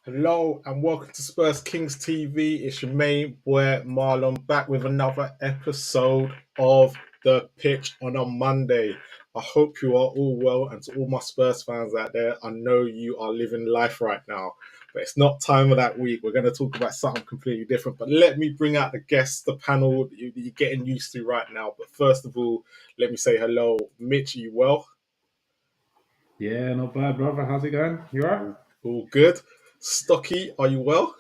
Hello and welcome to Spurs Kings TV. It's your main boy Marlon back with another episode of The Pitch on a Monday. I hope you are all well, and to all my Spurs fans out there, I know you are living life right now, but it's not time of that week. We're going to talk about something completely different, but let me bring out the guests, the panel that you're getting used to right now. But first of all, let me say hello. Mitch, are you well? Yeah, not bad, brother. How's it going? You alright? All good. Stocky, are you well?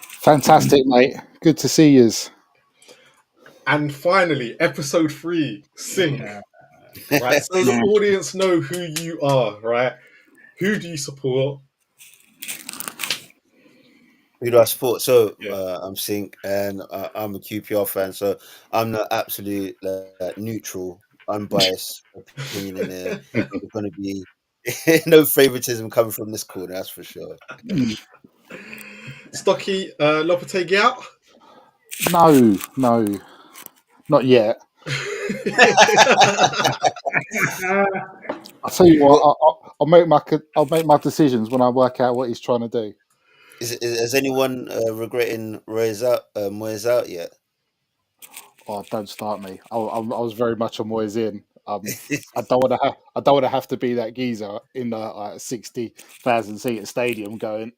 Fantastic, mate. Good to see yous. And finally, episode 3, Sync. Yeah. Right, so the audience know who you are, right? Who do you support? Who do I support? So Yeah. I'm Sync, and I'm a QPR fan. So I'm the absolute neutral, unbiased opinion in there. There's going to be no favoritism coming from this corner, that's for sure. Stocky, Lopetegui out? No, not yet. I'll tell you what. I'll make my decisions when I work out what he's trying to do. Is anyone regretting Moyes out yet? Oh, don't start me. I was very much on Moyes in. I don't want to have to be that geezer in the 60,000 seat stadium going,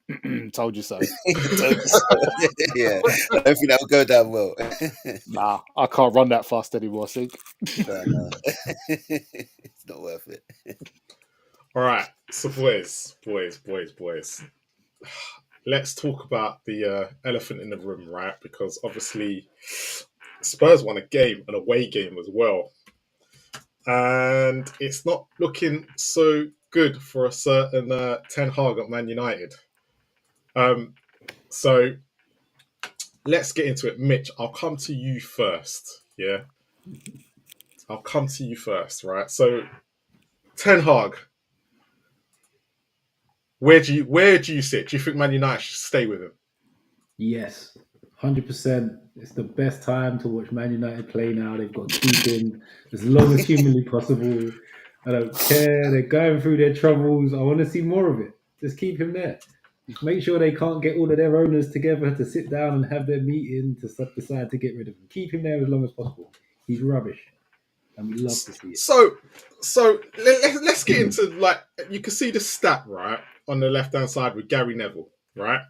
"Told you so." Yeah, I don't think that will go down well. Nah, I can't run that fast anymore. Sync. No. It's not worth it. All right, so boys. Let's talk about the elephant in the room, right? Because obviously Spurs won a game, an away game as well. And it's not looking so good for a certain Ten Hag at Man United. So let's get into it. Mitch, I'll come to you first. Yeah. I'll come to you first, right? So Ten Hag, where do you sit? Do you think Man United should stay with him? Yes, 100%. It's the best time to watch Man United play now. They've got to keep him as long as humanly possible. I don't care. They're going through their troubles. I want to see more of it. Just keep him there. Just make sure they can't get all of their owners together to sit down and have their meeting to decide to get rid of him. Keep him there as long as possible. He's rubbish. And we love to see it. So let's get into, like, you can see the stat right on the left hand side with Gary Neville, right?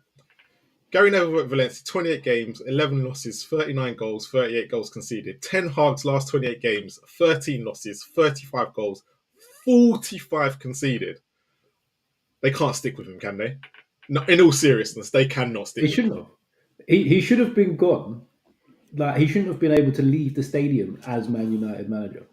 Gary Neville at Valencia, 28 games, 11 losses, 39 goals, 38 goals conceded. Ten Hag's last 28 games, 13 losses, 35 goals, 45 conceded. They can't stick with him, can they? No, in all seriousness, they cannot stick. He shouldn't have. He should have been gone. Like, he shouldn't have been able to leave the stadium as Man United manager.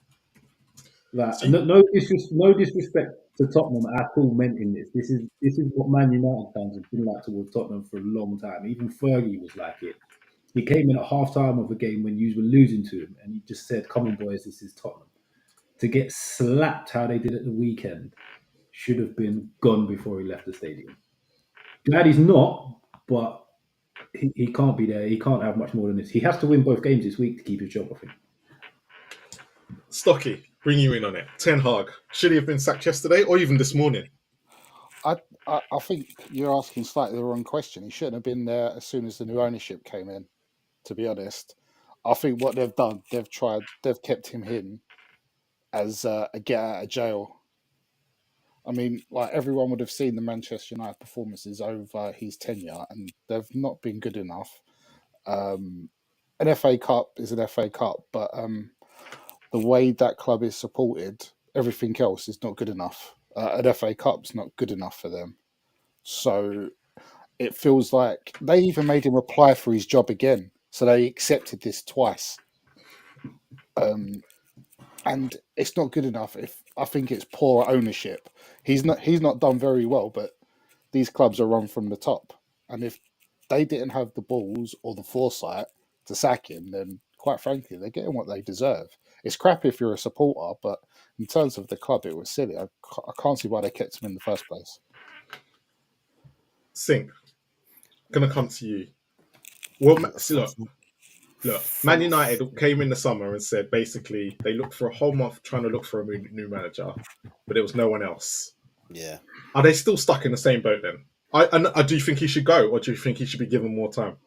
Like, no disrespect to Tottenham at all meant in this. This is what Man United fans have been like towards Tottenham for a long time. Even Fergie was like it. He came in at half time of a game when you were losing to him, and he just said, "Come on, boys, this is Tottenham." To get slapped how they did at the weekend should have been gone before he left the stadium. Glad he's not, but he can't be there. He can't have much more than this. He has to win both games this week to keep his job, I think. Stocky, bring you in on it. Ten Hag, should he have been sacked yesterday or even this morning? I think you're asking slightly the wrong question. He shouldn't have been there as soon as the new ownership came in, to be honest. I think what they've done, they've kept him in as a get out of jail. I mean, like, everyone would have seen the Manchester United performances over his tenure, and they've not been good enough. An FA Cup is an FA Cup, but the way that club is supported, everything else is not good enough. An FA Cup's not good enough for them. So it feels like they even made him apply for his job again. So they accepted this twice. And it's not good enough. I think it's poor ownership. He's not done very well, but these clubs are run from the top. And if they didn't have the balls or the foresight to sack him, then quite frankly, they're getting what they deserve. It's crap if you're a supporter, but in terms of the club, it was silly. I can't see why they kept him in the first place. Sync, gonna come to you. Well, look, Man United came in the summer and said basically they looked for a whole month trying to look for a new manager, but there was no one else. Yeah. Are they still stuck in the same boat then? I do think he should go, or do you think he should be given more time?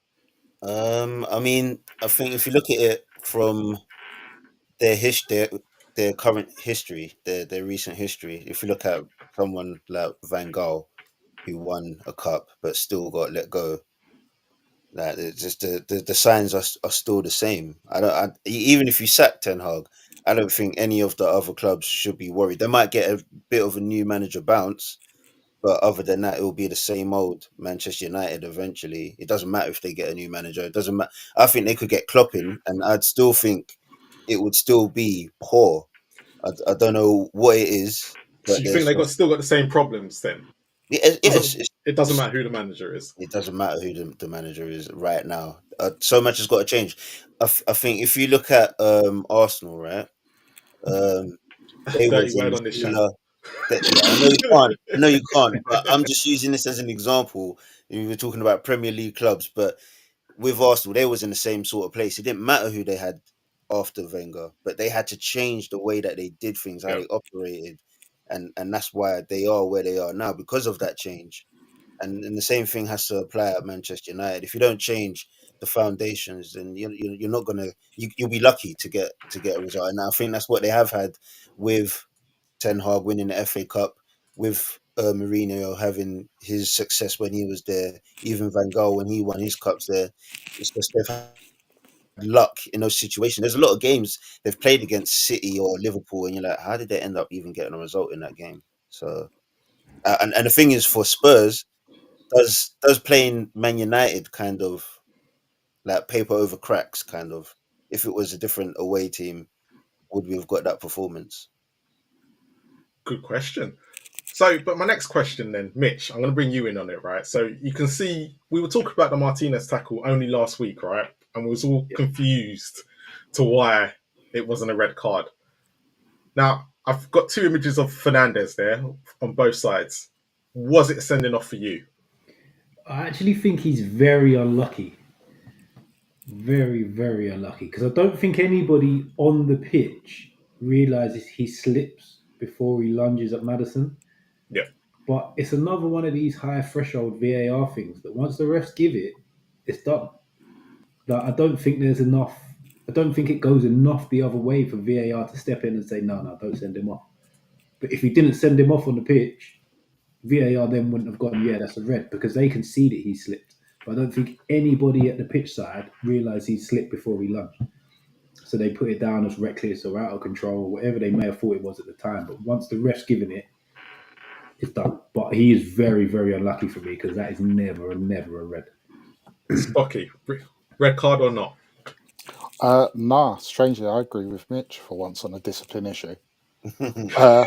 I mean, I think if you look at it from their current history, their recent history. If you look at someone like Van Gaal, who won a cup but still got let go, like it's just the signs are still the same. Even if you sack Ten Hag, I don't think any of the other clubs should be worried. They might get a bit of a new manager bounce, but other than that, it will be the same old Manchester United eventually. It doesn't matter if they get a new manager. It doesn't matter. I think they could get Klopp in, and I'd still think it would still be poor. I don't know what it is, So but you think there's they still got the same problems then? yes, It doesn't matter who the manager is. it doesn't matter who the manager is right now. So much has got to change. I think if you look at Arsenal, right, um, they Dirty was in word a on this channel. similar. Yeah, I know you can't. I know you can't. But I'm just using this as an example. We were talking about Premier League clubs, but with Arsenal, they was in the same sort of place. It didn't matter who they had after Wenger, but they had to change the way that they did things, how Yeah. they operated, and that's why they are where they are now because of that change. And the same thing has to apply at Manchester United. If you don't change the foundations, then you're not gonna you'll be lucky to get a result. And I think that's what they have had with Ten Hag winning the FA Cup, with Mourinho having his success when he was there, even Van Gaal when he won his cups there. It's just they've had luck in those situations. There's a lot of games they've played against City or Liverpool, and you're like, how did they end up even getting a result in that game? So, and the thing is, for Spurs, does playing Man United kind of like paper over cracks, kind of? If it was a different away team, would we have got that performance? Good question. So, but my next question then, Mitch, I'm going to bring you in on it, right? So you can see we were talking about the Martinez tackle only last week, right? And we was all confused to why it wasn't a red card. Now, I've got two images of Fernandez there on both sides. Was it a sending off for you? I actually think he's very unlucky. Very, very unlucky. Because I don't think anybody on the pitch realizes he slips before he lunges at Madison. Yeah. But it's another one of these high threshold VAR things that once the refs give it, it's done. Like, I don't think there's enough. I don't think it goes enough the other way for VAR to step in and say, no, don't send him off. But if he didn't send him off on the pitch, VAR then wouldn't have gone, yeah, that's a red, because they can see that he slipped. But I don't think anybody at the pitch side realised he slipped before he lunged. So they put it down as reckless or out of control or whatever they may have thought it was at the time. But once the ref's given it, it's done. But he is very, very unlucky for me because that is never a red. Stocky, red card or not? Nah, strangely, I agree with Mitch for once on a discipline issue. Uh,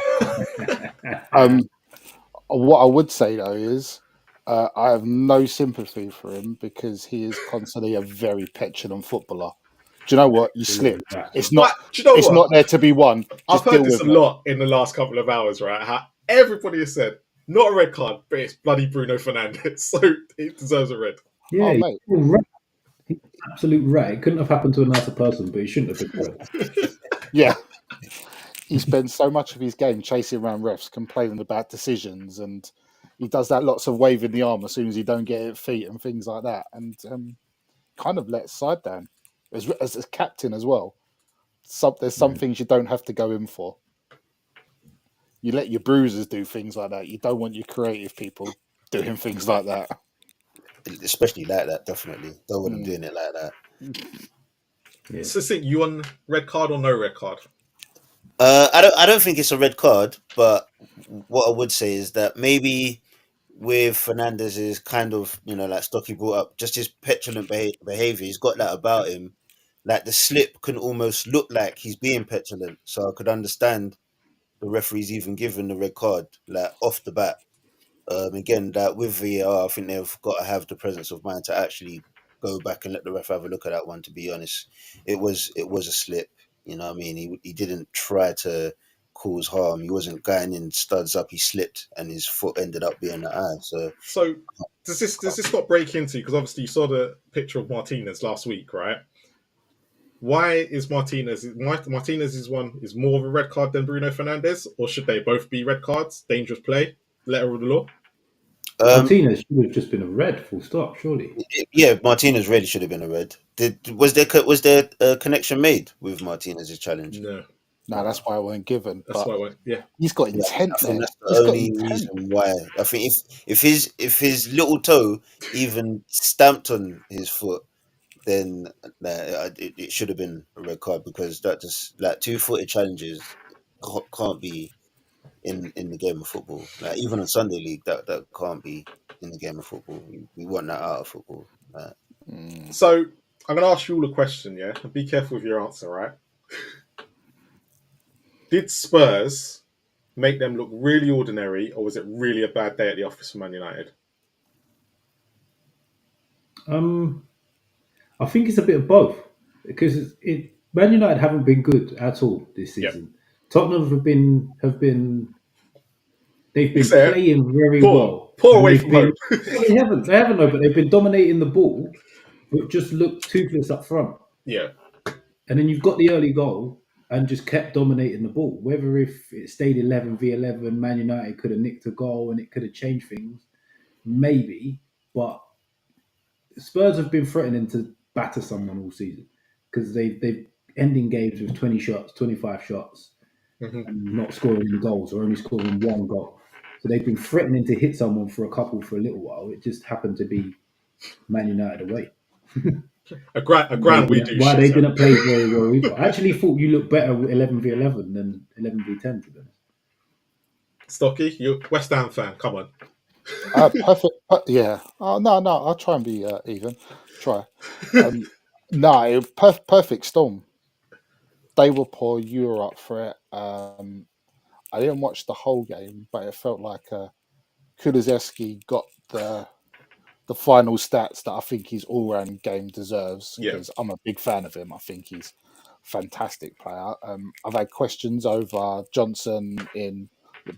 what I would say though is I have no sympathy for him because he is constantly a very petulant footballer. Do you know what? You slipped. It's not. But, do you know It's what? not there to be won. I've Just heard deal this with a it. lot in the last couple of hours, right? How everybody has said, not a red card, but it's bloody Bruno Fernandes, so it deserves a red. Yeah, Oh, mate. he's right. He's absolute right. It couldn't have happened to a nicer person, but he shouldn't have been red. Yeah. He spends so much of his game chasing around refs, complaining about decisions, and he does that lots of waving the arm as soon as he don't get it feet and things like that, and kind of lets side down as a captain as well. There's some things you don't have to go in for. You let your bruisers do things like that. You don't want your creative people doing things like that. Especially like that, definitely. Don't want them doing it like that. Yeah. So, think you on red card or no red card? I don't think it's a red card, but what I would say is that maybe with Fernandez's kind of, like Stocky brought up, just his petulant behavior, he's got that about him. Like the slip can almost look like he's being petulant, so I could understand the referees even giving the red card like off the bat. Again, that with VAR, I think they've got to have the presence of mind to actually go back and let the ref have a look at that one. To be honest, it was a slip. You know what I mean? He didn't try to cause harm. He wasn't going in studs up. He slipped and his foot ended up being the eye. So, does this not break into, because obviously you saw the picture of Martinez last week, right? Why is Martinez's one is more of a red card than Bruno Fernandes, or should they both be red cards? Dangerous play, letter of the law. Martinez should have just been a red, full stop, surely. Yeah, Martinez really should have been a red. Was there a connection made with Martinez's challenge? No, No, that's why it wasn't given. that's But why I went. Yeah, he's got Yeah, intent I think there. that's He's the got only intent. reason why. I think if his little toe even stamped on his foot, then it should have been a red card, because that just like 2-footed challenges can't be in the game of football. Like even on Sunday League, that can't be in the game of football. We want that out of football. So I'm going to ask you all a question, yeah? And be careful with your answer, right? Did Spurs make them look really ordinary, or was it really a bad day at the office for Man United? I think it's a bit of both because Man United haven't been good at all this Yep. season. Tottenham they've been Except playing very poor well. And away they've from been home. they haven't no, but they've been dominating the ball, but just looked toothless up front. Yeah, And then you've got the early goal and just kept dominating the ball. Whether if it stayed 11v11, Man United could have nicked a goal and it could have changed things, maybe. But Spurs have been threatening to batter someone all season because they've ending games with 20 shots, 25 shots, Mhm. and not scoring any goals or only scoring one goal. So they've been threatening to hit someone for a little while. It just happened to be Man United away. a grand we do Why shit. they So. didn't play very well either. I actually thought you looked better with 11v11 than 11v10, to be honest. Stocky, you West Ham fan, come on. Perfect. Yeah. Oh no, I'll try and be even. Try. No, perfect storm. They were poor. You were up for it. I didn't watch the whole game, but it felt like Kulusevski got the final stats that I think his all-round game deserves, Yeah. because I'm a big fan of him. I think he's a fantastic player. I've had questions over Johnson in the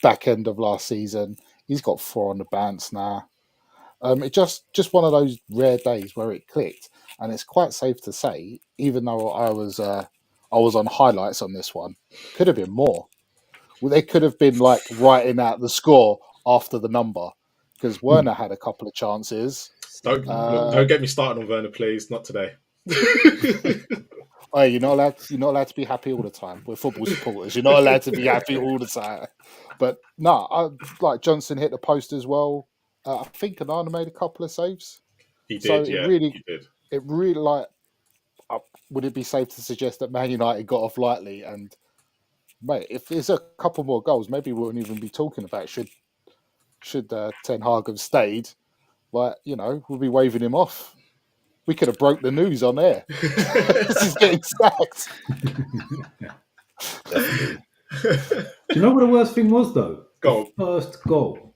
back end of last season. He's got 4 on the bounce now. It just one of those rare days where it clicked, and it's quite safe to say, even though I was on highlights on this one, could have been more. Well, they could have been like writing out the score after the number, because Werner had a couple of chances. Don't get me started on Werner, please. Not today. Oh, you're not allowed to be happy all the time. We're football supporters. You're not allowed to be happy all the time. But no, like Johnson hit the post as well. I think Anana made a couple of saves. He did, So yeah. he did. It really like. Would it be safe to suggest that Man United got off lightly? And mate, if there's a couple more goals, maybe we wouldn't even be talking about should Ten Hag have stayed. Like, we'll be waving him off. We could have broke the news on air. He's getting sacked. Definitely. Do you know what the worst thing was, though? Goal. The first goal.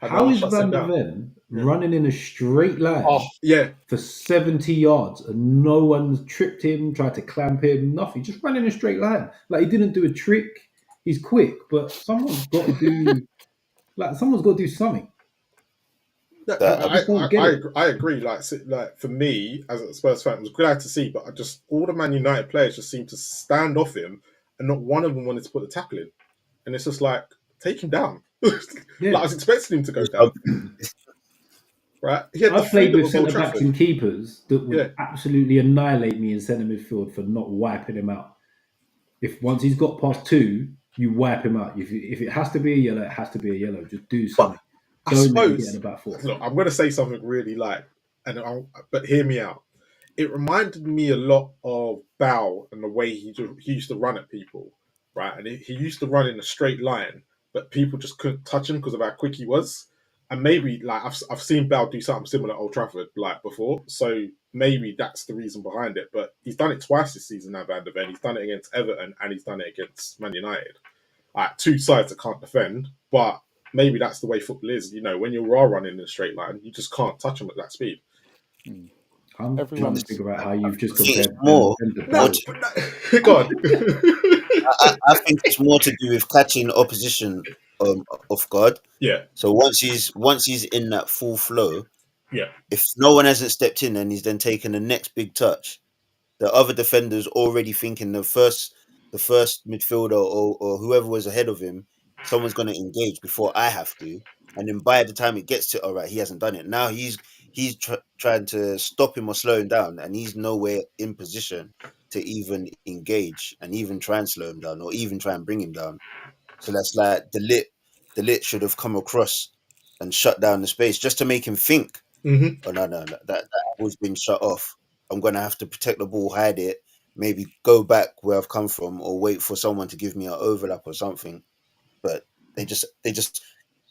And How no one is shuts him Van der down. Ven running in a straight line Oh, Yeah. for 70 yards and no one's tripped him, tried to clamp him, nothing? Just running in a straight line. Like, he didn't do a trick. He's quick, but someone's got to do something. I just don't get it. I agree. Like for me as a Spurs fan, it was glad to see, but all the Man United players just seemed to stand off him, and not one of them wanted to put the tackle in. And it's just like, take him down. Yeah. Like, I was expecting him to go down. Right? He had the I've played freedom with of Old centre backs Trafford. and keepers that would absolutely annihilate me in centre midfield for not wiping him out. If once he's got past 2, you wipe him out. If it has to be a yellow, it has to be a yellow. Just do something. I Don't let him suppose. get in the back 4. Look, I'm going to say something really but hear me out. It reminded me a lot of Bow and the way he used to run at people, right? And he used to run in a straight line, but people just couldn't touch him because of how quick he was. And maybe like I've seen Bow do something similar at Old Trafford like before, so maybe that's the reason behind it. But he's done it twice this season now, Van der Ven. He's done it against Everton and he's done it against Man United. Like, 2 sides that can't defend, but maybe that's the way football is. When you are running in a straight line, you just can't touch them at that speed. I'm trying to figure out how you've just compared more. Go on. I think it's more to do with catching opposition off guard. Yeah. So once he's in that full flow, yeah. If no one hasn't stepped in and he's then taken the next big touch, the other defender's already thinking the first midfielder or whoever was ahead of him, someone's going to engage before I have to. and then by the time it gets to all right, he hasn't done it. Now he's trying to stop him or slow him down, and he's nowhere in position to even engage and even try and slow him down or even try and bring him down. So that's like the lit should have come across and shut down the space just to make him think. Mm-hmm. Oh no, that ball's been shut off. I'm gonna have to protect the ball, hide it, maybe go back where I've come from, or wait for someone to give me an overlap or something. But they just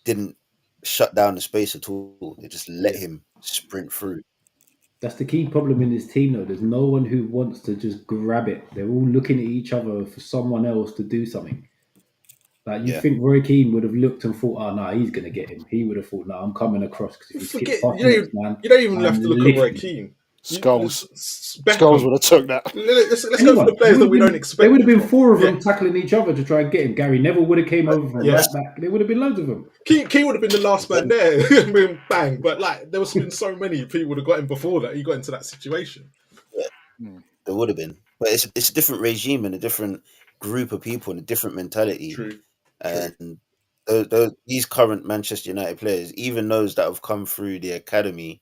didn't shut down the space at all. They just let Yeah. him sprint through. That's the key problem in this team, though. There's no one who wants to just grab it. They're all looking at each other for someone else to do something. Like you Yeah. think Roy Keane would have looked and thought, "Oh no, he's going to get him." He would have thought, "No, I'm coming across because if he skips Forget past the next man, you don't even I'm have to look at Roy lifting." Keane. Scholes Beckham. would have took that. Let's go for the players that we don't expect. There would have been from. 4 of Yeah. them tackling each other to try and get him. Gary Neville would have came over from Yeah. right back. There would have been loads of them. Keane would have been the last man there. Boom, bang. But like there was been so many people would have got him before that he got into that situation. There would have been, but it's a different regime and a different group of people and a different mentality. True. And these current Manchester United players, even those that have come through the academy,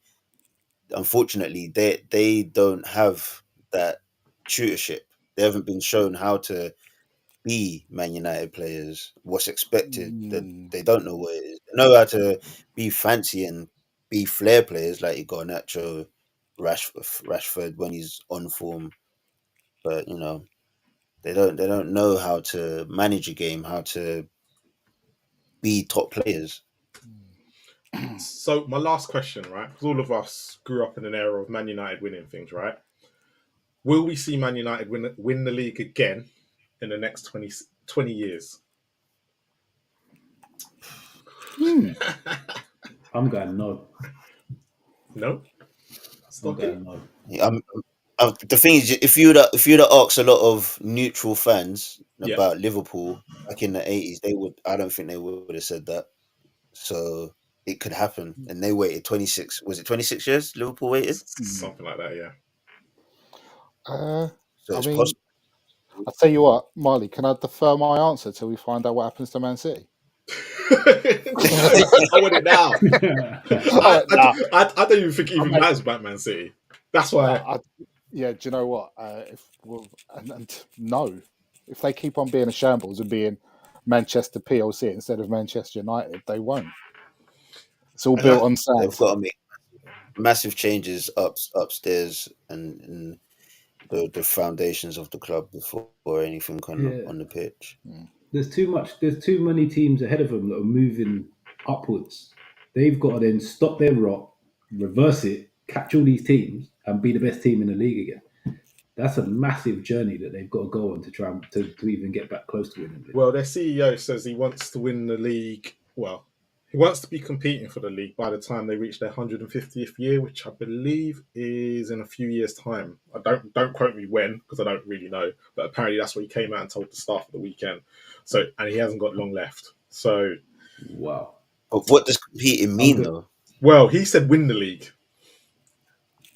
unfortunately, they don't have that tutorship. They haven't been shown how to be Man United players. What's expected? They don't know what it is. They know how to be fancy and be flair players like Garnacho, Rashford when he's on form, but they don't know how to manage a game, how to be top players. So my last question, right? Because all of us grew up in an era of Man United winning things, right? Will we see Man United win the league again in the next 20 years? I'm going no. No. I'm going no. Yeah, the thing is, if you'd have asked a lot of neutral fans about Liverpool back in the 80s, I don't think they would have said that. So it could happen, and they waited 26. Was it 26 years? Liverpool waited, Something like that, yeah. so I it's mean, possible. I'll tell you what, Marley, can I defer my answer till we find out what happens to Man City? I want it now. I don't even think it even mate. matters about Man City. That's why. Yeah, do you know what? No, if they keep on being a shambles and being Manchester PLC instead of Manchester United, they won't. It's all built on sand. They've got to make massive changes upstairs and the foundations of the club before anything on the pitch. There's too many teams ahead of them that are moving upwards. They've got to then stop their rot, reverse it, catch all these teams, and be the best team in the league again. That's a massive journey that they've got to go on to try to even get back close to winning. Well, their CEO says he wants to win the league. Well, he wants to be competing for the league by the time they reach their 150th year, which I believe is in a few years' time. I don't quote me when, because I don't really know. But apparently that's what he came out and told the staff at the weekend. So, and he hasn't got long left. So, wow. But what does competing mean, though? Well, he said win the league.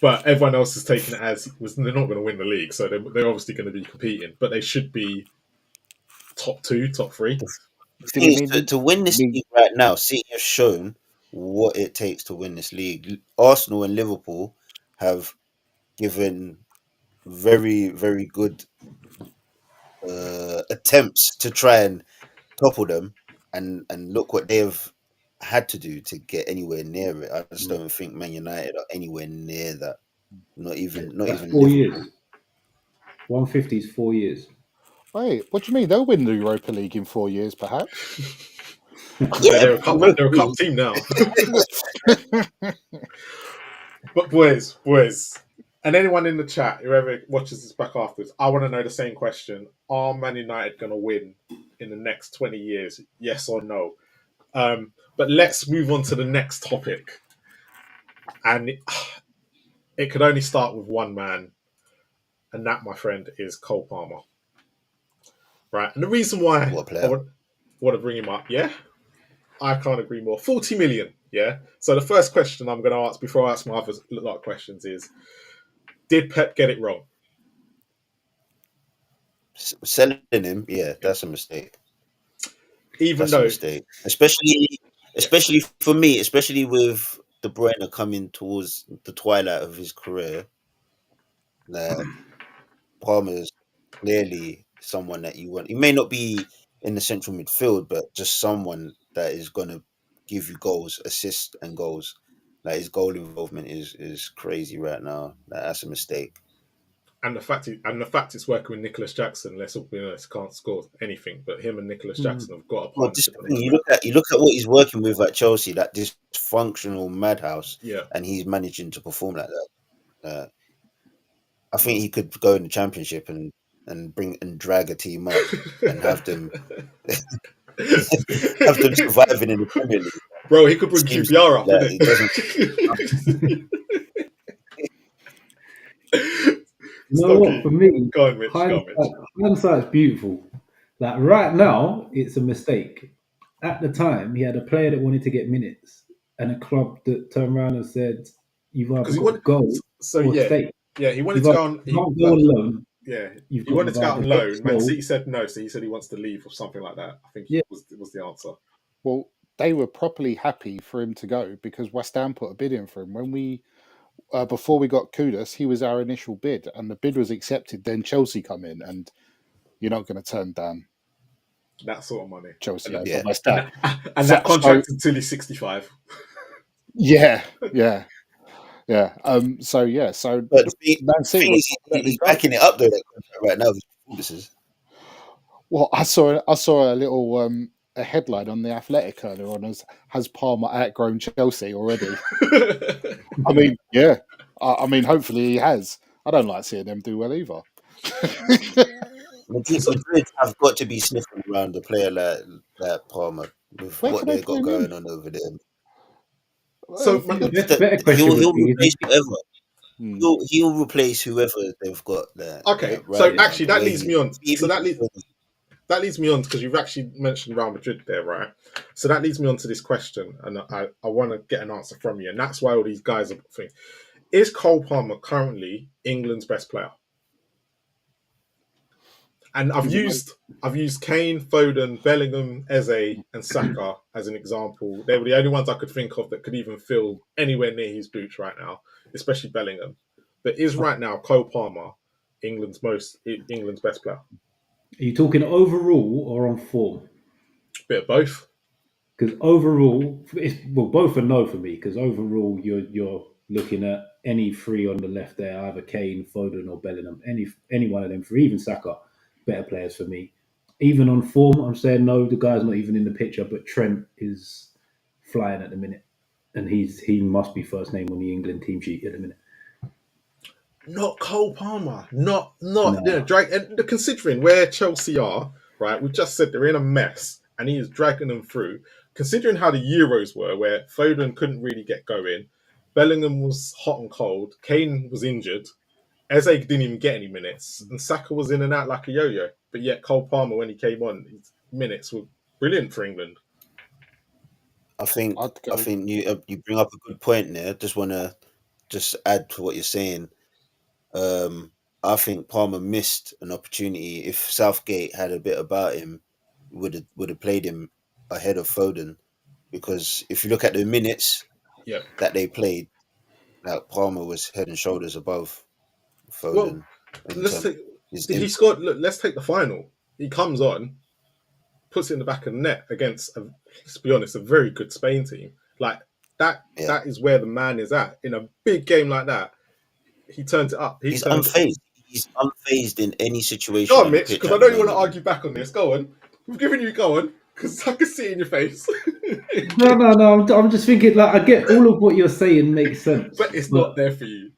But everyone else is taking it as they're not going to win the league, so they're obviously going to be competing. But they should be top 2, top 3. The thing is, to win this league right now, City have shown what it takes to win this league. Arsenal and Liverpool have given very, very good attempts to try and topple them, and look what they have had to do to get anywhere near it. I just don't think Man United are anywhere near that. Not even 4 Liverpool. years. 150 is 4 years. Wait, what do you mean? They'll win the Europa League in 4 years, perhaps. Yeah, they're a cup team now. But boys, and anyone in the chat, whoever watches this back afterwards, I want to know the same question: are Man United going to win in the next 20 years? Yes or no? But let's move on to the next topic, and it could only start with one man, and that, my friend, is Cole Palmer. Right, and the reason why I want to bring him up, yeah, I can't agree more. 40 million, yeah. So the first question I'm going to ask before I ask my other lot of questions is: did Pep get it wrong? Selling him, yeah, that's a mistake. Even though, a mistake, especially especially for me, especially with De Bruyne coming towards the twilight of his career. Palmer's clearly someone that you want. He may not be in the central midfield, but just someone that is going to give you goals, assists, and goals. Like his goal involvement is crazy right now. That's a mistake. And the fact it's working with Nicholas Jackson. Let's all be honest, can't score anything. But him and Nicholas Jackson have got a Well, this is partnership the at the thing. moment. You look at what he's working with at Chelsea, that dysfunctional madhouse, Yeah, and he's managing to perform like that. I think he could go in the Championship and bring and drag a team up and have them have them surviving in the Premier League. bro, he could It bring seems QPR up, that couldn't it doesn't. it? You know what? Stocky, For me, go on, Mitch. Go on, Mitch. hindsight's beautiful. Like right now, it's a mistake. At the time, he had a player that wanted to get minutes, and a club that turned around and said, "You've either Because he got to wanted. go So or yeah, stay. he wanted You've to either, go on. you can't go on loan. Yeah, You've he got wanted to to go out either on get loan. Man sold." City said no, so he said he wants to leave or something like that. I think Yeah. was the answer. Well, they were properly happy for him to go because West Ham put a bid in for him. When we before we got Kudus, he was our initial bid, and the bid was accepted. Then Chelsea come in, and you're not going to turn down That sort of money. Chelsea And, over Yeah, West and, Ham. and So, that contract until he's 65. yeah, yeah, yeah. So yeah, so but Man the City thing were is, told, let him he's go. backing it up though. That contract right now with performances. Well, I saw a little a headline on the Athletic earlier on as has Palmer outgrown Chelsea already? I mean, yeah. I mean, hopefully he has. I don't like seeing them do well either. So, Madrid have got to be sniffing around a player like Palmer with Where what can they they put got him in? going on over there. so The man, better question would He'll be, replace whoever. Hmm. He'll replace whoever they've got there okay. right So yeah, now. actually, The that way leads me on. So even that leads me on because you've actually mentioned Real Madrid there, right? So that leads me on to this question, and I want to get an answer from you, and that's why all these guys are thinking: is Cole Palmer currently England's best player? And He's a I've used Kane, Foden, Bellingham, Eze, and Saka as an example. They were the only ones I could think of that could even fill anywhere near his boots right now, especially Bellingham. But is right now Cole Palmer England's best player? are you talking overall or on form? Bit of both. Because overall, well, both are no for me. Because overall, you're looking at any three on the left there, either Kane, Foden, or Bellingham. Any one of them three, even Saka, better players for me. Even on form, I'm saying no. The guy's not even in the picture, but Trent is flying at the minute, and he must be first name on the England team sheet at the minute. Not Cole Palmer. Not No, drag. And considering where Chelsea are, right? We've just said they're in a mess, and he is dragging them through. Considering how the Euros were, where Foden couldn't really get going, Bellingham was hot and cold, Kane was injured, Eze didn't even get any minutes, and Saka was in and out like a yo-yo. But yet Cole Palmer, when he came on, his minutes were brilliant for England. I'd I go. think you bring up a good point there. Just want to just add to what you're saying. I think Palmer missed an opportunity. If Southgate had a bit about him, would have played him ahead of Foden, because if you look at the minutes Yeah. that they played, like Palmer was head and shoulders above Well, Foden in let's terms take. of his He input. scored. Look, let's take the final. He comes on, puts it in the back of the net against, let's be honest, a very good Spain team. Like that. Yeah, That is where the man is at in a big game like that. He turns it up. He he's turns it up. unfazed. He's unfazed in any Go situation on, on the Mitch, pitch because I at the know you want to moment. argue back on this. Go on. We've given you go on because I can see it in your face. no. I'm just thinking like I get all of what you're saying makes sense, But it's not but there for you.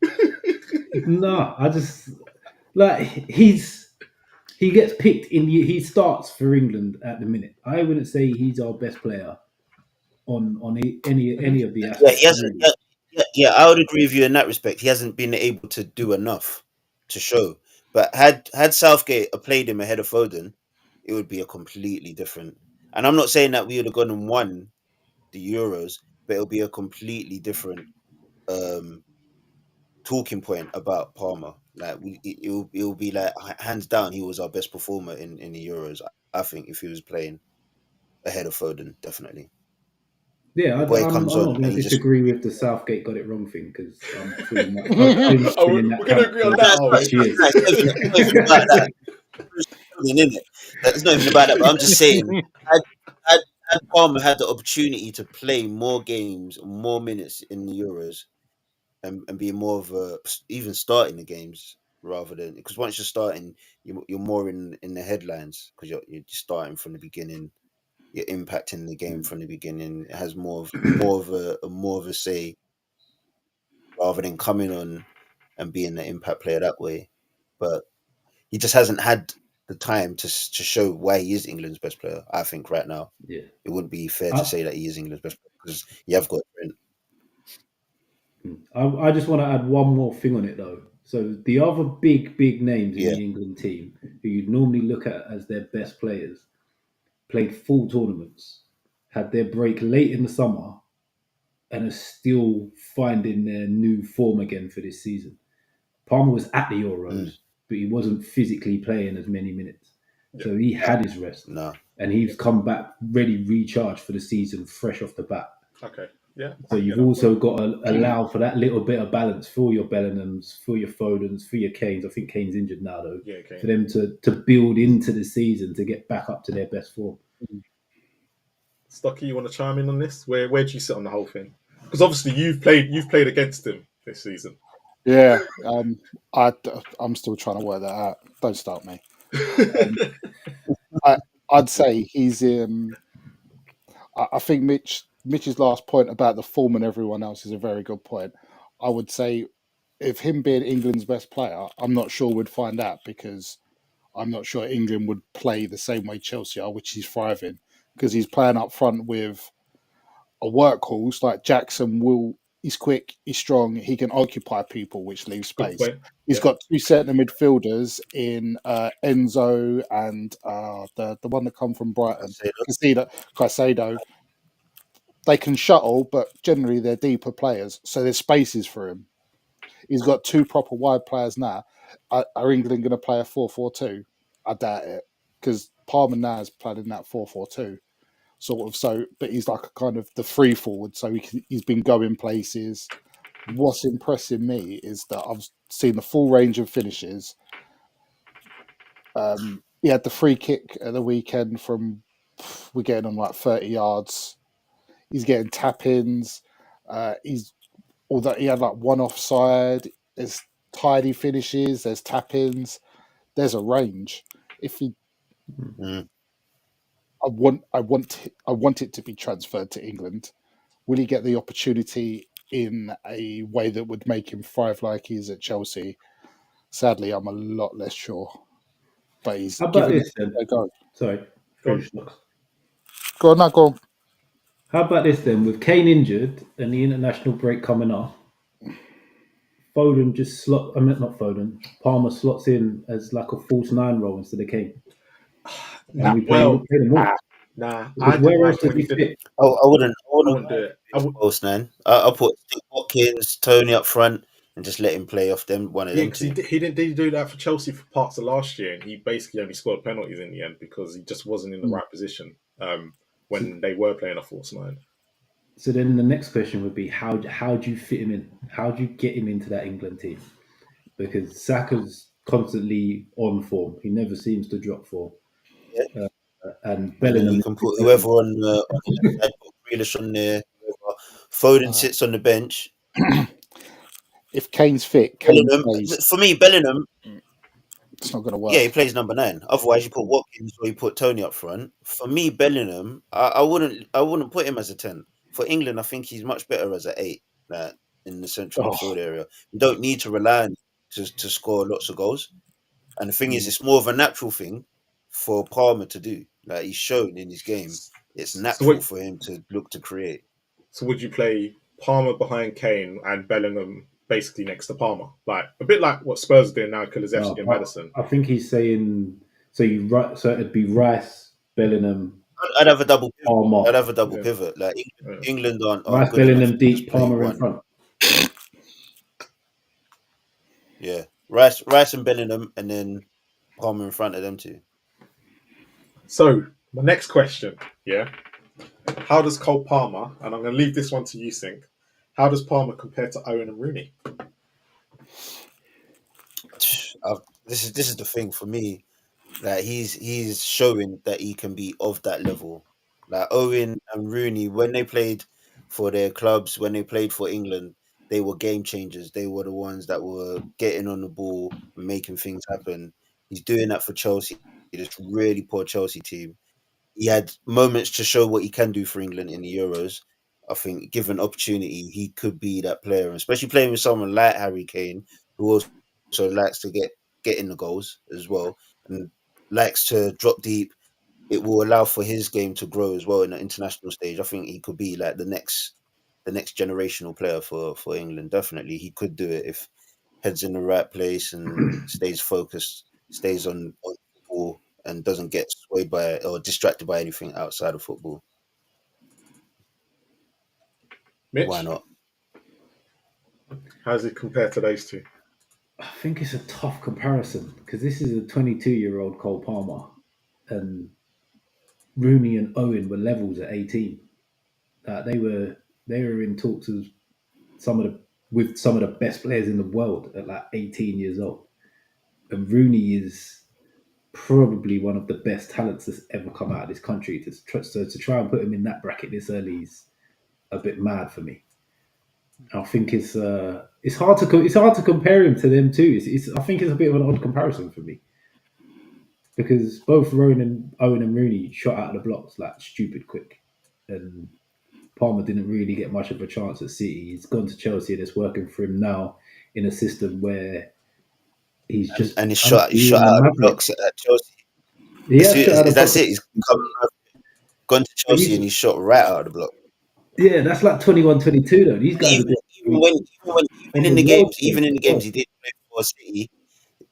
no, I just like he gets picked he starts for England at the minute. I wouldn't say he's our best player on any of the Yeah, he aspects hasn't. really. Yeah, I would agree with you in that respect. He hasn't been able to do enough to show. But had Southgate played him ahead of Foden, it would be a completely different. And I'm not saying that we would have gone and won the Euros, but it'll be a completely different um, talking point about Palmer. Like it'll be like hands down, he was our best performer in the Euros. I think if he was playing ahead of Foden, definitely. Yeah, the boy I'm comes not on going and to he just. disagree with the Southgate got it wrong thing because I'm pretty much been Oh, in we're that going to camp agree on for that, are No, we? 6 years. it's not even about that. It's not even about that. But I'm just saying, had, had, had Palmer had the opportunity to play more games, more minutes in the Euros, and be more of a even starting the games rather than because once you're starting, you're more in the headlines because you're starting from the beginning. You're impacting the game from the beginning. It has more of a say rather than coming on and being the impact player that way. But he just hasn't had the time to show why he is England's best player. I think right now Yeah. it wouldn't be fair to I, say that he is England's best player because you have got Trent. I just want to add one more thing on it though. So the other big names in Yeah, the England team who you'd normally look at as their best players played full tournaments, had their break late in the summer, and are still finding their new form again for this season. Palmer was at the Euros, but he wasn't physically playing as many minutes. Yeah. So he had his rest. no, And he's come back ready, recharged for the season, fresh off the bat. Okay. Yeah. So you've also got to allow for that little bit of balance for your Bellinghams, for your Fodens, for your Kanes. I think Kane's injured now though. Yeah, okay. For them to build into the season to get back up to their best form. Stocky, you want to chime in on this? Where do you sit on the whole thing? Because obviously you've played against him this season. Yeah, I'm still trying to work that out. Don't start me. I'd say he's in. I think Mitch's last point about the form and everyone else is a very good point. I would say if him being England's best player, I'm not sure we'd find out because I'm not sure England would play the same way Chelsea are, which he's thriving because he's playing up front with a workhorse like Jackson. He's quick, he's strong, he can occupy people, which leaves Good space. point. He's Yeah. got two centre midfielders in Enzo and the one that come from Brighton, Caicedo. They can shuttle, but generally they're deeper players, so there's spaces for him. He's got two proper wide players now. Are England going to play a 4-4-2? I doubt it because Palmer now has played in that 4-4-2 sort of. So, but he's like a kind of the free forward, so he's been going places. What's impressing me is that I've seen the full range of finishes. He had the free kick at the weekend from we're getting on like 30 yards. He's getting tap ins. Although he had like one offside. There's tidy finishes. There's tap ins. There's a range. If he, mm, I want it to be transferred to England. Will he get the opportunity in a way that would make him thrive like he is at Chelsea? Sadly, I'm a lot less sure. But he's How about given it this then? a go. Sorry, Go on. finish Knox. Go on, now go on. How about this then? With Kane injured and the international break coming up, Foden just slot. I mean, not Foden. Palmer slots in as like a false nine role instead of Kane, and we play Well, them all. I Because didn't where like else it does when he he did fit? it. I wouldn't. I I wouldn't wouldn't do it. post man. I'll put Steve Watkins, Tony up front, and just let him play off them. One of Yeah, them because two. he didn't do that for Chelsea for parts of last year, and he basically only scored penalties in the end because he just wasn't in the right position when they were playing a false nine. So then the next question would be how do you fit him in? How do you get him into that England team? Because Saka's constantly on form. He never seems to drop form. Yeah. And And then you Bellingham. can put whoever on the left side, put Grealish on there. Whoever. Foden sits on the bench. If Kane's fit, Kane Bellingham, plays. for me, Bellingham. It's not going to Yeah, work. he plays number 9. Otherwise, you put Watkins or you put Tony up front. For me, Bellingham, I wouldn't put him as a 10. For England, I think he's much better as an 8, like in the central Oh, midfield area. You don't need to rely on him to score lots of goals. And the thing is, mm. it's more of a natural thing for Palmer to do. Like he's shown in his game, it's So, natural for him to look to create. so would you play Palmer behind Kane and Bellingham basically next to Palmer, like a bit like what Spurs are doing now, Kulusevski and No, Maddison? I think he's saying so it'd be Rice, Bellingham, I'd have a double pivot. Palmer. I'd have a double Yeah. pivot. Like Yeah. England aren't Rice, good enough Bellingham to just deep, play Palmer in one. front. Yeah, Rice and Bellingham, and then Palmer in front of them two. So my next question, yeah, How does Cole Palmer, and I'm going to leave this one to you, Sink, how does Palmer compare to Owen and Rooney? This is the thing for me. Like he's showing that he can be of that level. Like Owen and Rooney, when they played for their clubs, when they played for England, they were game changers. They were the ones that were getting on the ball and making things happen. He's doing that for Chelsea, this really poor Chelsea team. He had moments to show what he can do for England in the Euros. I think given opportunity, he could be that player, especially playing with someone like Harry Kane, who also likes to get in the goals as well and likes to drop deep. It will allow for his game to grow as well in the international stage. I think he could be like the next generational player for England. Definitely, he could do it if heads in the right place and stays focused, stays on football, and doesn't get swayed by or distracted by anything outside of football. Why Mitch, not? how does he compare to those two? I think it's a tough comparison because this is a 22-year-old Cole Palmer, and Rooney and Owen were levels at 18. They were in talks of some of the with some of the best players in the world at like 18 years old. And Rooney is probably one of the best talents that's ever come out of this country. So to try and put him in that bracket this early is a bit mad for me. I think it's hard to compare him to them too. I think it's a bit of an odd comparison for me because both Owen and Rooney shot out of the blocks like stupid quick, and Palmer didn't really get much of a chance at City. He's gone to Chelsea and it's working for him now in a system where he's just And he being shot a out of the maverick. blocks at Chelsea. He has shot out Is of that's blocks, it? He's gone to but Chelsea and he shot right out of the block. yeah, that's like 21, 22 though. These guys are Even just even when on the world stage even in as the well. games he did play for City,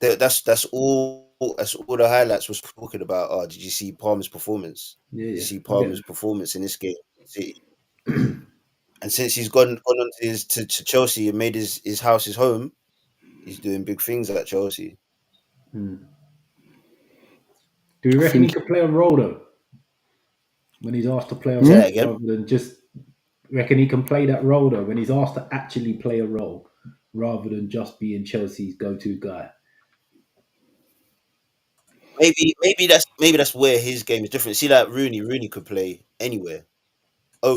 that's all the highlights was talking about. Oh, did you see Palmer's performance? Yeah, Did you yeah, see I get Palmer's performance in this game? City. And since he's gone on to to Chelsea and made his house his home, he's doing big things at Chelsea. Hmm. Do you I reckon he think could play a role though when he's asked to play a Say hmm? that role again. rather than just reckon he can play that role though when he's asked to actually play a role rather than just being Chelsea's go-to guy? Maybe that's where his game is different. See, like Rooney could play anywhere.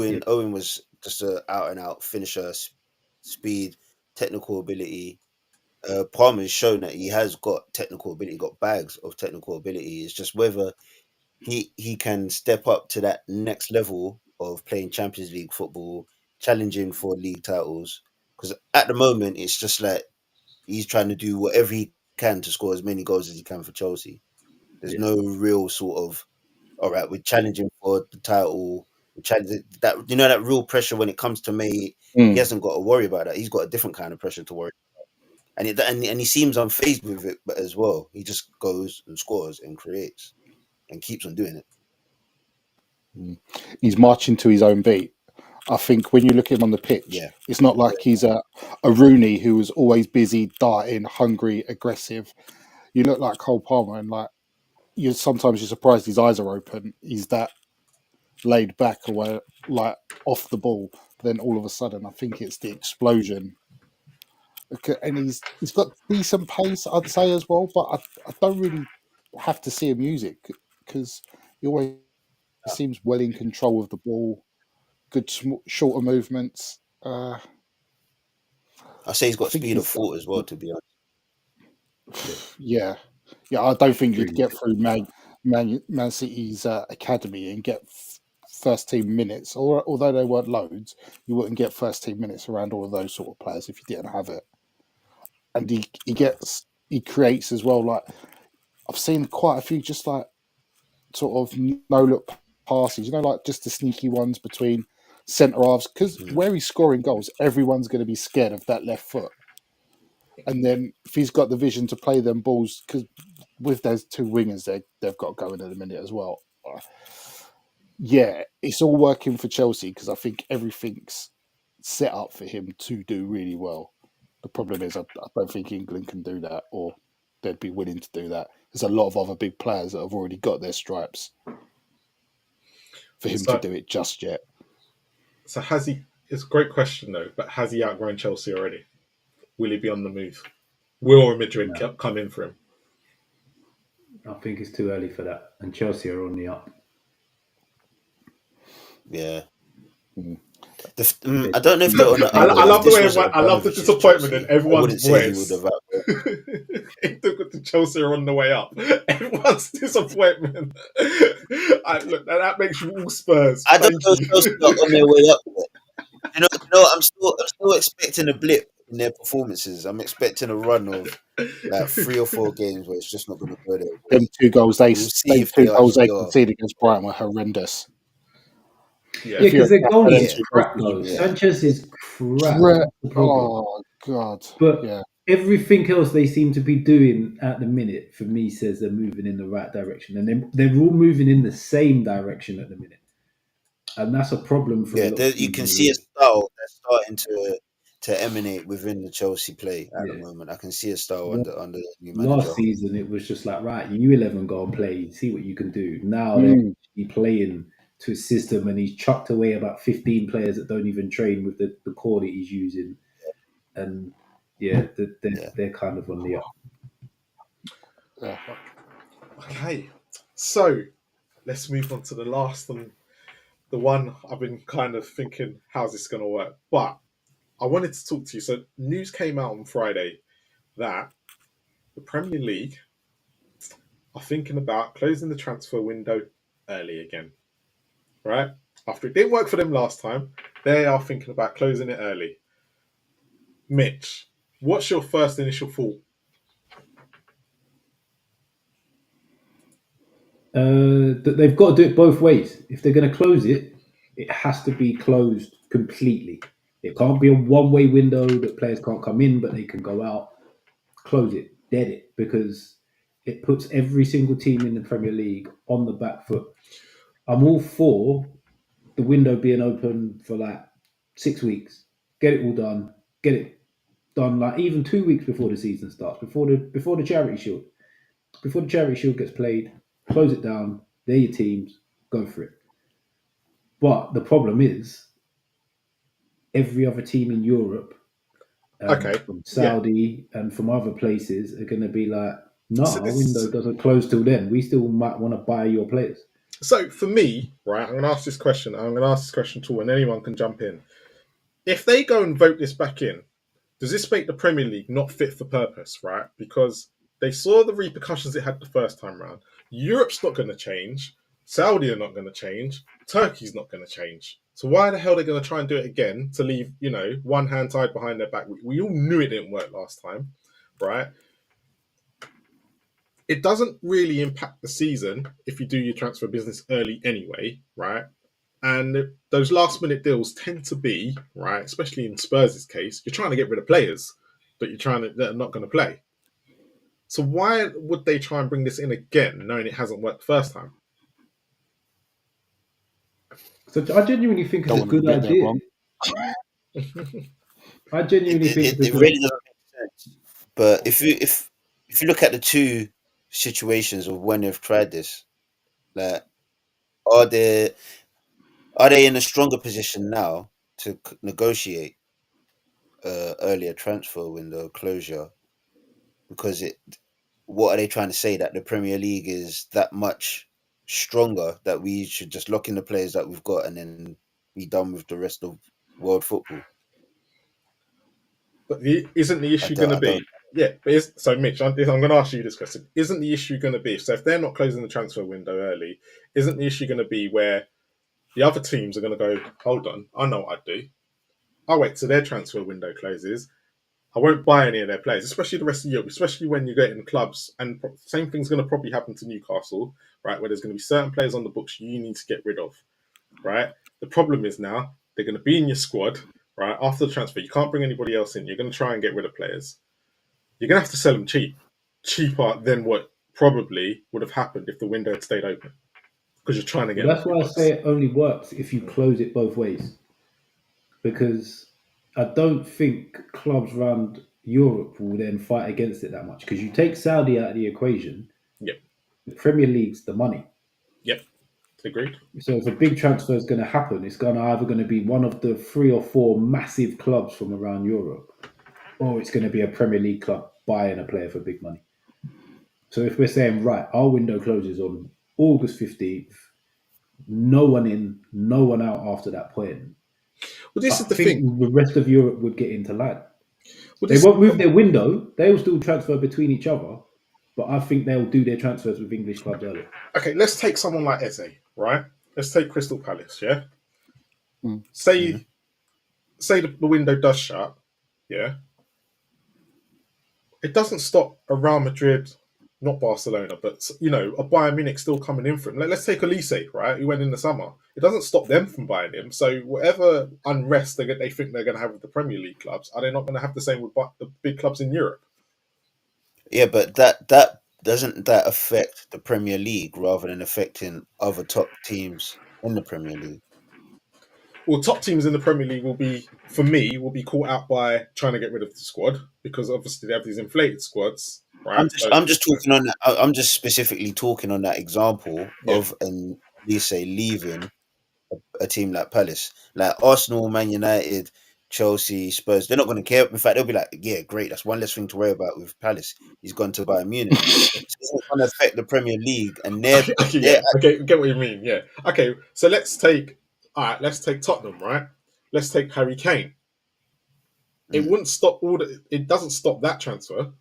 Yeah, Owen was just a out and out finisher, speed, technical ability. Palmer's shown that he has got technical ability, got bags of technical ability. It's just whether he can step up to that next level of playing Champions League football, challenging for league titles. Because at the moment, it's just like he's trying to do whatever he can to score as many goals as he can for Chelsea. There's yeah, no real sort of all right, we're challenging for the title. We're challenging that that real pressure when it comes to May. He Mm. hasn't got to worry about that. He's got a different kind of pressure to worry, and he seems unfazed with it, but as well, he just goes and scores and creates and keeps on doing it. He's marching to his own beat. I think when you look at him on the pitch, Yeah, it's not like he's a Rooney who was always busy, darting, hungry, aggressive. You look like Cole Palmer, and like you're surprised his eyes are open. He's that laid back away, like off the ball. Then all of a sudden, I think it's the explosion. And he's got decent pace, I'd say as well. But I don't really have to see him use it because he always seems well in control of the ball. Good shorter movements. I say he's I got think speed of he's got, thought as well. To be honest, yeah. yeah, yeah. I don't think you'd Agree. get through Man City's academy and get first team minutes, or although they weren't loads, you wouldn't get first team minutes around all of those sort of players if you didn't have it. And he creates as well. Like I've seen quite a few just like sort of no look passes, like just the sneaky ones between centre halves because mm. where he's scoring goals, everyone's going to be scared of that left foot. And then if he's got the vision to play them balls, because with those two wingers, they've got going in a minute as well. Yeah, it's all working for Chelsea because I think everything's set up for him to do really well. The problem is, I don't think England can do that, or they'd be willing to do that. There's a lot of other big players that have already got their stripes. for him to do it just yet. So has he? It's a great question though, but has he outgrown Chelsea already? Will he be on the move? Will Madrid come in for him? I think it's too early for that, and Chelsea are on the up. Yeah. Mm. I don't know if they're on the I love the way this was I love the Abramovich's disappointment Chelsea, in I everyone's wouldn't say he would voice. have It took it to Chelsea are on the way up. Everyone's disappointment. Look, that makes you all Spurs. I don't Thank know if you. Chelsea are on their way up yet. You know, I'm still expecting a blip in their performances. I'm expecting a run of like 3 or 4 games where it's just not going to go there. Them 2 goals they We'll see if they they actually are. conceded against Brighton were horrendous. Yeah, because their goal them is 2 crap goals, though. Yeah. Sanchez is crap. Dre- That's the problem. Oh God! But Yeah, everything else they seem to be doing at the minute, for me, says they're moving in the right direction, and they're all moving in the same direction at the minute, and that's a problem for a lot of You teams can in the see a league. style that's starting to emanate within the Chelsea play at the Yeah. moment. I can see a style Well, under the new manager. Last season, it was just like, right, you 11 go and play, see what you can do. Now they're Mm. actually playing to his system, and he's chucked away about 15 players that don't even train with the core that he's using. And yeah, they're kind of on the up. yeah. Okay, so let's move on to the last and the one I've been kind of thinking, how's this going to work? But I wanted to talk to you. So news came out on Friday that the Premier League are thinking about closing the transfer window early again. Right? After it didn't work for them last time, they are thinking about closing it early. Mitch, what's your first initial thought? That they've got to do it both ways. If they're going to close it, it has to be closed completely. It can't be a one-way window that players can't come in, but they can go out. Close it, dead it, because it puts every single team in the Premier League on the back foot. I'm all for the window being open for like 6 weeks. Get it all done. Get it done like even 2 weeks before the season starts, before the Charity Shield. Before the Charity Shield gets played, close it down. They're your teams. Go for it. But the problem is, every other team in Europe, from Saudi and from other places, are going to be like, no, So our window doesn't close till then. We still might want to buy your players. So for me, right, I'm going to ask this question. I'm going to ask this question too, and anyone can jump in. If they go and vote this back in, does this make the Premier League not fit for purpose, right? Because they saw the repercussions it had the first time round. Europe's not going to change. Saudi are not going to change. Turkey's not going to change. So why the hell are they going to try and do it again to leave, one hand tied behind their back? We all knew it didn't work last time, right? It doesn't really impact the season if you do your transfer business early anyway, right? And those last minute deals tend to be, right, especially in Spurs' case, you're trying to get rid of players that that are not going to play. So why would they try and bring this in again, knowing it hasn't worked the first time? So I genuinely think it's a good idea. I genuinely think it's a It good really doesn't make sense. But if you look at the two situations of when they've tried this, like are they in a stronger position now to negotiate earlier transfer window closure? Because what are they trying to say, that the Premier League is that much stronger that we should just lock in the players that we've got and then be done with the rest of world football? But isn't the issue going to be? Yeah, so Mitch, I'm going to ask you this question. Isn't the issue going to be, so if they're not closing the transfer window early, isn't the issue going to be where the other teams are going to go, hold on, I know what I'd do. I'll wait till their transfer window closes. I won't buy any of their players, especially the rest of Europe, especially when you get in clubs. And same thing's going to probably happen to Newcastle, right? Where there's going to be certain players on the books you need to get rid of, right? The problem is now they're going to be in your squad, right? After the transfer, you can't bring anybody else in. You're going to try and get rid of players. You're going to have to sell them cheaper than what probably would have happened if the window had stayed open, because you're trying to get. That's why I say it only works if you close it both ways. Because I don't think clubs around Europe will then fight against it that much. Because you take Saudi out of the equation, Yep. the Premier League's the money. Yep. Agreed. So if a big transfer is going to happen, it's either going to be one of the 3 or 4 massive clubs from around Europe, or it's going to be a Premier League club buying a player for big money. So if we're saying, right, our window closes on August 15th, no one in, no one out after that point, Well, this I is the think thing. the rest of Europe would get into line. Well, They this, won't move their window. They'll still transfer between each other, but I think they'll do their transfers with English clubs early. okay, let's take someone like Eze, right? Let's take Crystal Palace, yeah? Mm. Say the window does shut, yeah? It doesn't stop a Real Madrid, not Barcelona, but, you know, a Bayern Munich still coming in for him. Let's take Elise, right? Who went in the summer. It doesn't stop them from buying him. So whatever unrest they think they're going to have with the Premier League clubs, are they not going to have the same with the big clubs in Europe? Yeah, but that doesn't that affect the Premier League rather than affecting other top teams in the Premier League? Well, top teams in the Premier League will be caught out by trying to get rid of the squad because obviously they have these inflated squads, right? I'm just talking on that. I'm just specifically talking on that example Yeah. of an Lise leaving a team like Palace, like Arsenal, Man United, Chelsea, Spurs. They're not going to care. In fact, they'll be like, "Yeah, great. That's one less thing to worry about with Palace. He's gone to Bayern Munich now." So it's not going to affect the Premier League, and Okay, they're yeah, okay, get what you mean. Yeah. Okay, so let's take Tottenham, right? Let's take Harry Kane. It wouldn't stop it doesn't stop that transfer.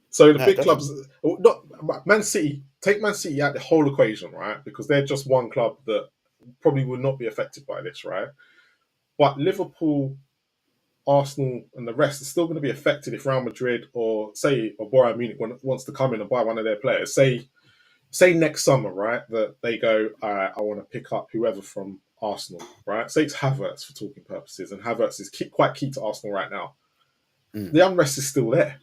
So the no, it big doesn't. clubs, not Man City, take Man City out the whole equation, right? Because they're just one club that probably would not be affected by this, right? But Liverpool, Arsenal, and the rest are still going to be affected if Real Madrid or Bayern Munich wants to come in and buy one of their players. Say next summer, right? That they go, I want to pick up whoever from Arsenal, right? Say it's Havertz for talking purposes, and Havertz is quite key to Arsenal right now. The unrest is still there.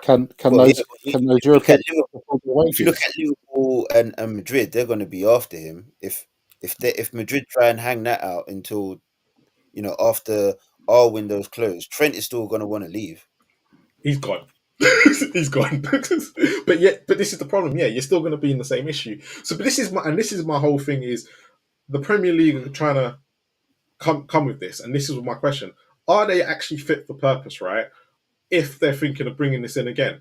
Can Well, yeah, those but can those if you look at European Liverpool, if you look at Liverpool and Madrid, they're going to be after him. If Madrid try and hang that out until after our windows close, Trent is still going to want to leave. He's gone. He's gone. but this is the problem. Yeah, you're still going to be in the same issue. So, but this is my whole thing is the Premier League are trying to come with this, and this is my question: are they actually fit for purpose, right? If they're thinking of bringing this in again,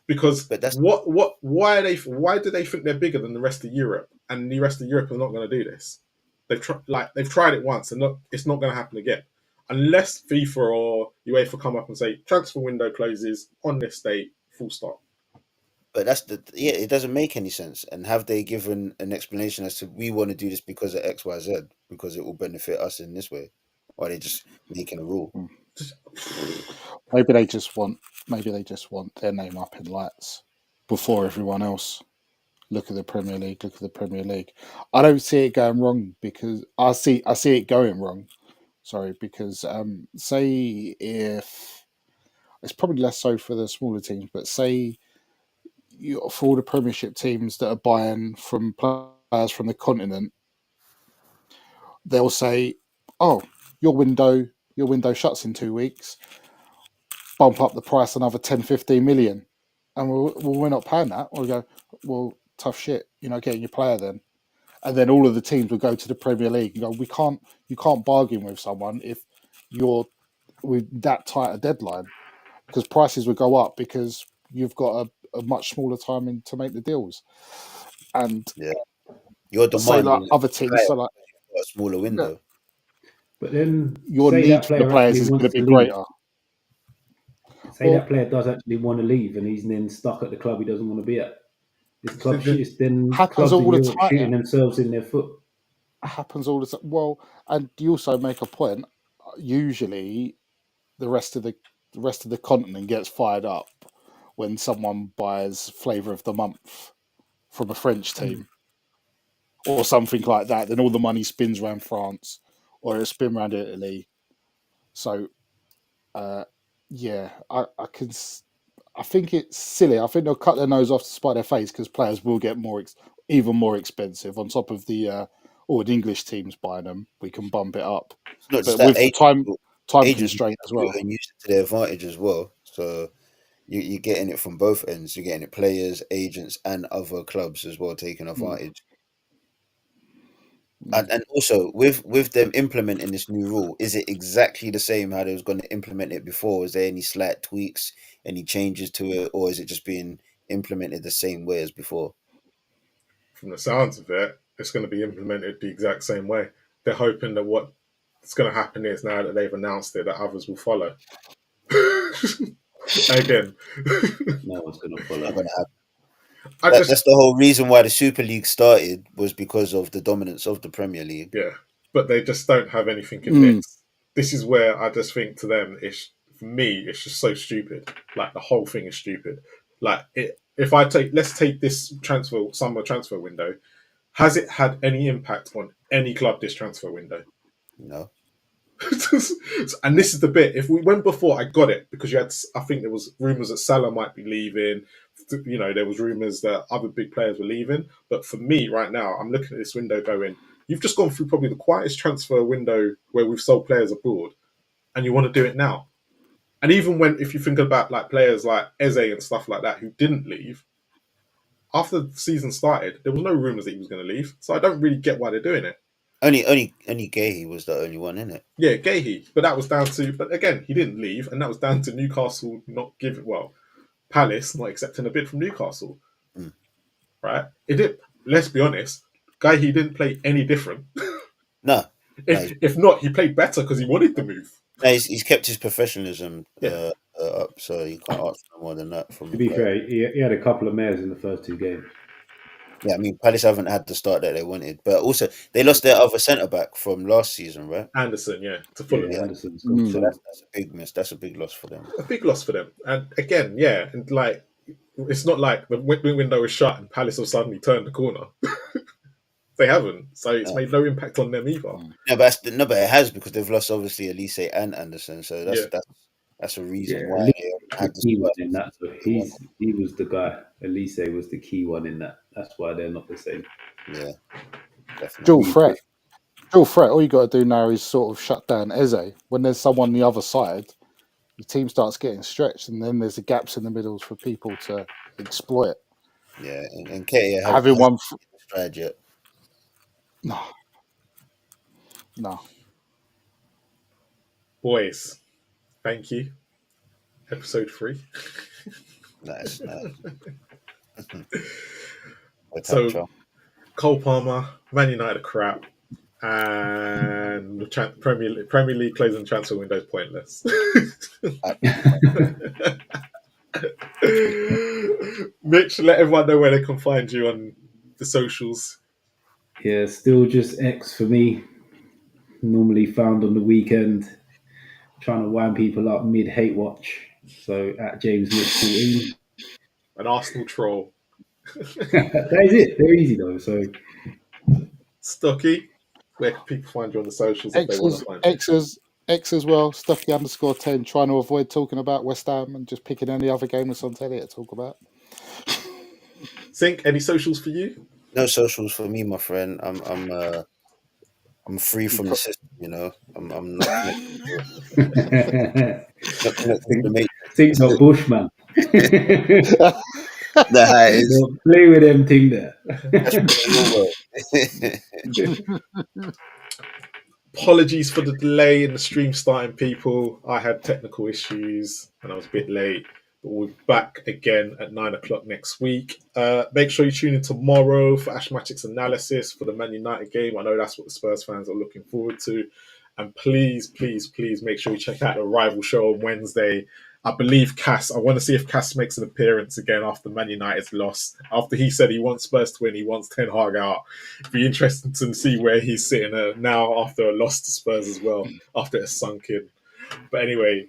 because But that's why do they think they're bigger than the rest of Europe, and the rest of Europe are not going to do this? They've tried it once, and it's not going to happen again, unless FIFA or UEFA come up and say transfer window closes on this date, full stop. it doesn't make any sense. And have they given an explanation as to we want to do this because of X, Y, Z, because it will benefit us in this way, or are they just making a rule? Maybe they just want their name up in lights before everyone else. Look at the Premier League. Look at the Premier League. I don't see it going wrong because I see it going wrong. Sorry, because say if it's probably less so for the smaller teams, but say for all the Premiership teams that are buying from players from the continent, they'll say, "Oh, your window shuts in 2 weeks. Bump up the price another 10, 15 million," and we're not paying that. We'll go, "Well, tough shit. You're not getting your player then." And then all of the teams will go to the Premier League and go, you can't bargain with someone if you're with that tight a deadline, because prices will go up because you've got a much smaller time to make the deals. And Yeah, you're say like demanding other teams, so like a smaller window. But then your say need that for the player players actually is going to wants be to leave. greater. Say that player does actually want to leave and he's then stuck at the club he doesn't want to be at. It's then Happens clubs in all the Europe time. shooting themselves in their foot. Happens all the time. Well, and you also make a point. Usually, the rest of the continent gets fired up when someone buys flavour of the month from a French team or something like that. Then all the money spins around France or it spin around Italy. So, yeah, I think it's silly. I think they'll cut their nose off to spite their face because players will get even more expensive on top of the English teams buying them. We can bump it up, It's not just but that with the time agents constraint as well. and use it to their advantage as well. So you're getting it from both ends. You're getting it players, agents, and other clubs as well taking advantage. And also with them implementing this new rule, is it exactly the same how they was going to implement it before? Is there any slight tweaks, any changes to it, or is it just being implemented the same way as before? From the sounds of it, it's going to be implemented the exact same way. They're hoping that what's going to happen is now that they've announced it, that others will follow. Again, No one's going to Not follow. gonna happen. I That's just the whole reason why the Super League started, was because of the dominance of the Premier League. yeah, but they just don't have anything in this. This is where I just think to them, it's for me, it's just so stupid. Like the whole thing is stupid. Like if let's take this summer transfer window. Has it had any impact on any club this transfer window? No. And this is the bit. If we went before, I got it because you had. I think there was rumors that Salah might be leaving. You know, there was rumors that other big players were leaving. But for me, right now, I'm looking at this window going. You've just gone through probably the quietest transfer window where we've sold players abroad, and you want to do it now. And even if you think about like players like Eze and stuff like that who didn't leave after the season started, there was no rumors that he was going to leave. So I don't really get why they're doing it. Only Gahey was the only one in it. Yeah, Gahey, but that was down to. But again, he didn't leave, and that was down to Newcastle not giving. Well, Palace not accepting a bid from Newcastle, right? It did. Let's be honest, Gahey didn't play any different. No. If not, he played better because he wanted to move. No, he's kept his professionalism Yeah. up, so you can't ask for more than that from To a be player. fair, he had a couple of mares in the first 2 games. Yeah, I mean, Palace haven't had the start that they wanted, but also they lost their other centre back from last season, right? Anderson, yeah, to Fulham. Yeah, Anderson's gone. So that's a big miss. That's a big loss for them. A big loss for them. And again, yeah, and like it's not like the window is shut and Palace have suddenly turned the corner. They haven't, so it's made no impact on them either. No, but it has, because they've lost obviously Elise and Anderson, so that's a reason why they had the key one in that. So he was the guy. Elise was the key one in that. That's why they're not the same. Yeah, definitely. Dual threat. All you got to do now is sort of shut down Eze. When there's someone on the other side, the team starts getting stretched, and then there's the gaps in the middles for people to exploit. Yeah, and Katie having one stride yet. No. Boys, thank you. Episode 3. Nice. So, Cole Palmer, Man United are crap, and the Premier League closing transfer window is pointless. Mitch, let everyone know where they can find you on the socials. Yeah, still just X for me. Normally found on the weekend, trying to wind people up mid hate watch. So at James Mitch 14. An Arsenal troll. That is it. They're easy though. So Stocky, where can people find you on the socials if they want to find you? X as well, Stucky _10, trying to avoid talking about West Ham and just picking any other game that's on telly to talk about. Sink, any socials for you? No socials for me, my friend. I'm free from the system, you know. I'm not connected to the matrix. Think not Bushman. That is. Play with them thing there. Apologies for the delay in the stream starting, people. I had technical issues and I was a bit late. But we'll be back again at 9 o'clock next week. Make sure you tune in tomorrow for Ashmatic's analysis for the Man United game. I know that's what the Spurs fans are looking forward to. And please, please, please make sure you check out the rival show on Wednesday. I believe Cass, I want to see if Cass makes an appearance again after Man United's loss. After he said he wants Spurs to win, he wants Ten Hag out. It'd be interesting to see where he's sitting now after a loss to Spurs as well, after it's sunk in. But anyway,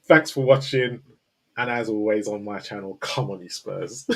thanks for watching. And as always on my channel, come on you Spurs.